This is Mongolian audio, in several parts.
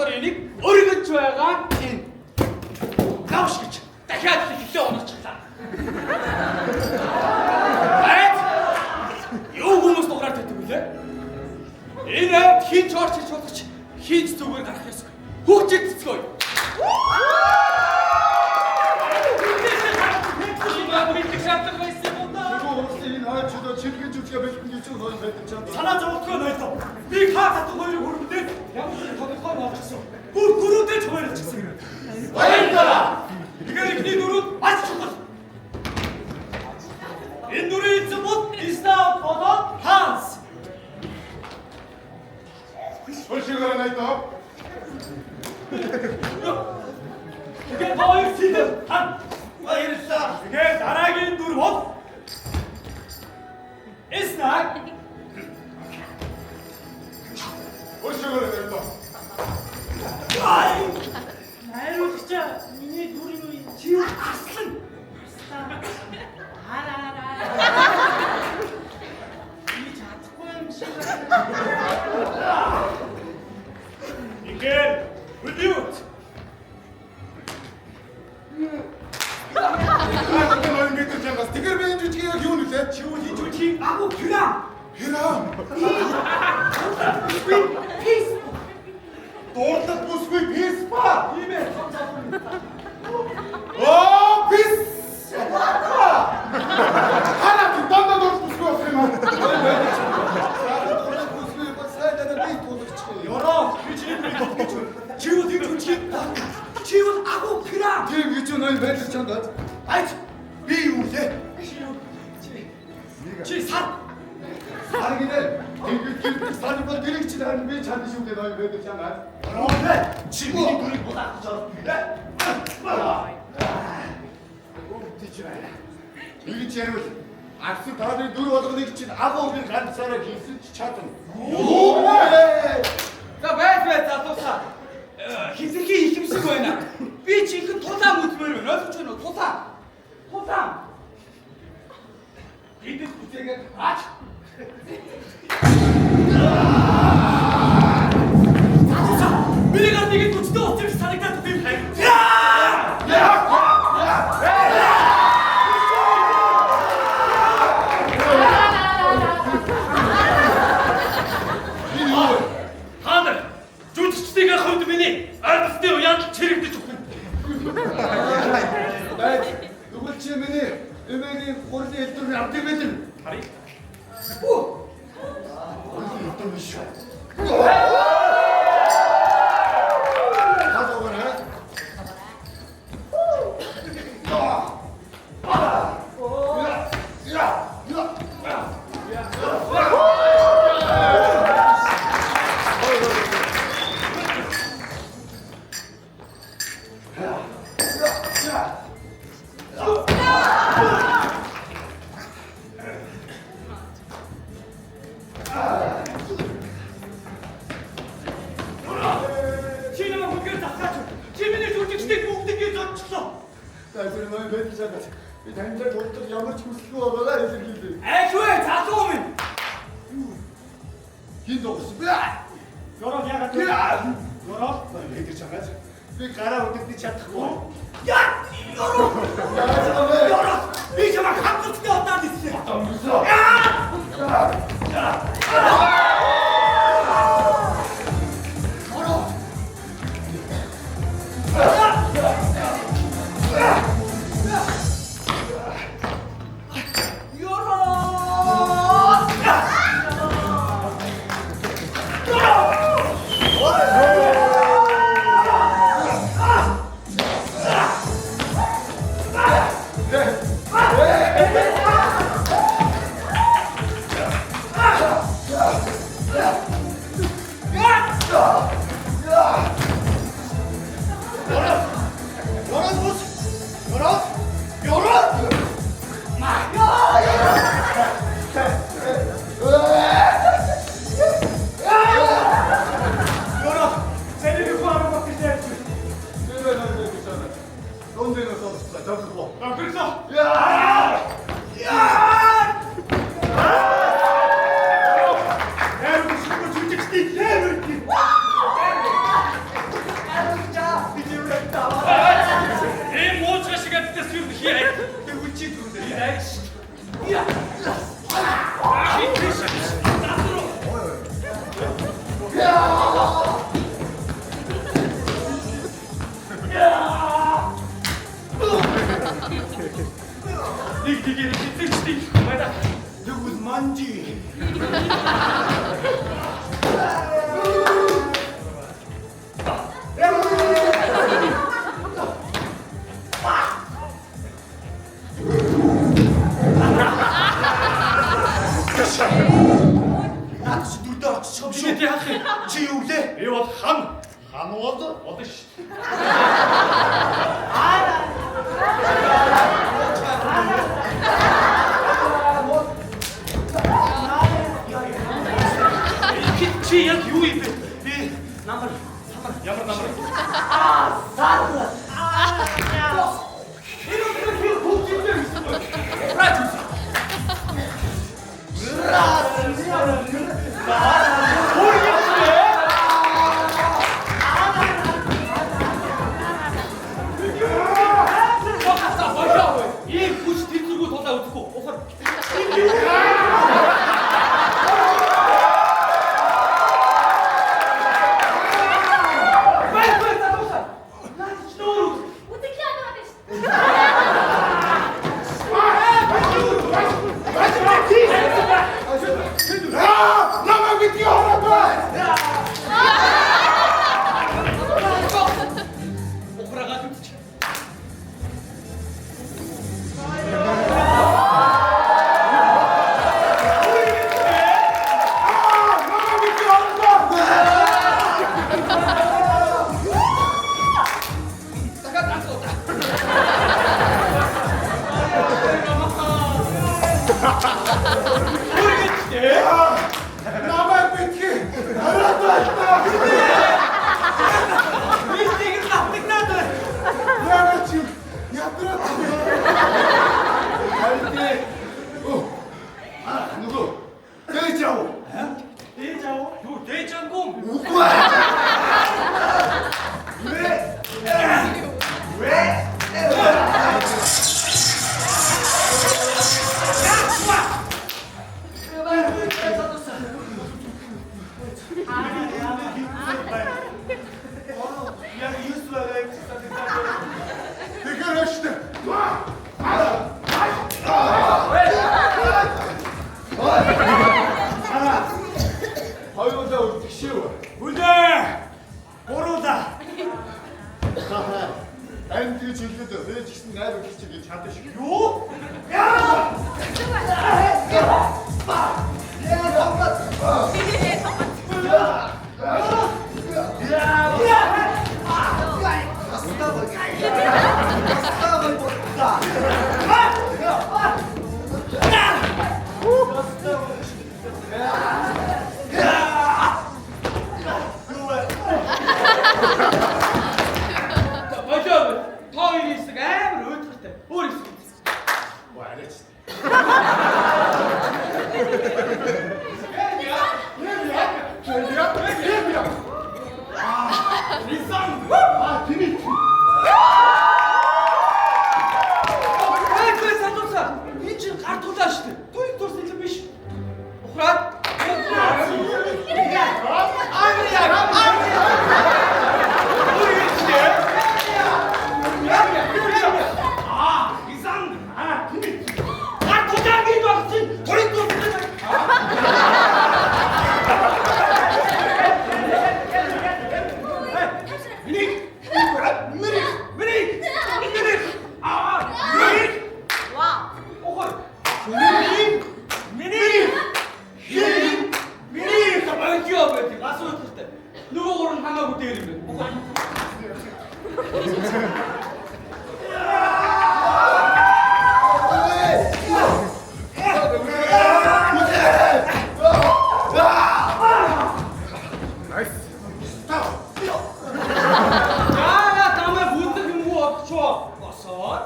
болохоор энийг өргөж байгаа энэ гавш гэж дахиад хэлээ оноочлаа. Юу хүмүүс дуурайд байдаг вүлээ? Энэ хин чорч хийж бодож хийж зүгээр гарах ёсгүй. Хөгжиж цэцгөө. Санаа зовлтгоо нойлоо. Би хаа хатан хоёрыг хөрөмдөө ямар ч тодорхой болгосон. Бүр дөрүүдээ ч хоёрчихсан. Баярлалаа. Тэгэхээр ихний дөрүүд маш чухал. Энэ дөрийн эзэмбот Истав бодоод Ханс. Хөлшигээрээ найдаа. Тэгэхээр хоёр сидэр хан. Баярлалаа. Тэгэхээр дараагийн дүр бол Эснаг. Хөлшигээрээ найдаа. Найруулагч миний дүрийн үе Чи аслан. хараараа. Би чадахгүй юм шиг байна. Тэгэхээр үлдээвч. Тэгэхээр би энэ жүжигийг яг юу нэлээ? Чи үний жүжиг агуу гүрэ. Хэраа. Пис. Дуурлах бүсгүй пис ба. Тийм ээ. Оо пис. Хана ти дандаа дуурлах бүсгүй болох юм аа. Ёроо, би чиний бүлэг гэж. Чи үний жүжиг. Чи үл агуу гүрэ. Тийм гэж ноён байдлаар чанд. Айч. Би юу лээ? Чи сар. Харагнаа. Тэгвэл сарын бол дэрэг чи харин би чанд шүү дээ ноён байдлаар чанд. Ороо. Чи миний дүрийг булаах гэж орох юм бэ? Тэгж ярил. Арсын тааны дүр болгоныг чинь агуу би ганцаараа хийсэн ч чадна. За байц залуусаа. Хизэрхий ихэмсэг байна. Би чихэн тулаан үзмээр байна. Ойлгож байна уу? Тулаан. Эдгээр үсээгээд аач. Миний гад нэг хүчтэй уцаж санагдаад тийм хайр. Хандар, жүжигчдийн хувьд миний ардсны уян чирэгдэж өгнө. Байг. Тэгвэл чи миний эмээний хурлын хэлдвэрийн авдаг байлаа. Харин Хурлын хэлдвэр шүү. Би таньтай тултал ямар ч хүсэлгүй байгаагаа илэрхийлээ. айшгүй залуу минь. Хин дууссан бэ? Ёроо яагаад вэ? Ёроо Мэдээж чанаас би гараа үдэгдэж чадахгүй. яа ёроо. Яаж байгаа вэ? Ёроо би чамаа хамтлагтай удаад ирсэн. Амсаа. hier. Der Witchy tut der Rex. Ja. Du Manji. Наач дүрдээ очиж юм шүү. Яах юм? Чи юу лээ? Би бол хан. Хан болду. Одоо ш. Чи яг юу юм бэ? Би ямар намар. Ийм хүч тэнцвэргүй тулаа үзэхгүй. Ухаар. Намайг битгий хараад. Ухраагаад үзчих. Намайг битгий хараад. Яагаад чи ядраад. Хайртай. Нүгөө. Дээж яав. Дээж аваа. Юу дээж ангум? Үгүй. Яг юуслаа Тэгэхээр өштэй. Хоёулаа үлдчихшээ. Үлээ. Гуруулаа. Ань гэж хэлээд ээж гисэн найр өгч гэж чадчих шиг. Юу? Божоо. Тоо ирээсэг амар өөдрөлтэй. Өөр юм. Waarич. Энэ чинь гар тулаа шүү дээ. Түр турсан юм биш. Ухраад. Нөгөө гурав нь хамаагүй дээр юм байна. Яа, тамаа бүдэг юм уу огчоо. Босоо.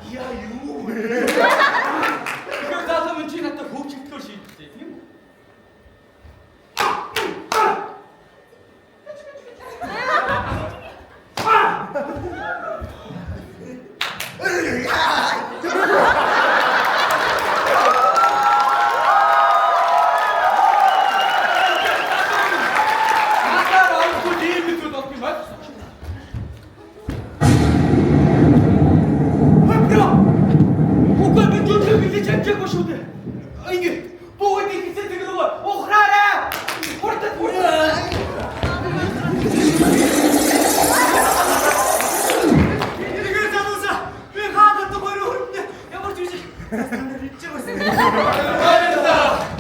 Я юу? Ямар шүү дээ. Ингээ бүгд ихсэн тэр нөгөө ухраарай. Хурдад бүрээ. Энийг залуусаа би хаагаад гоё хөрөмдө. Ямар ч үгүй. Танд бичиж байгаа.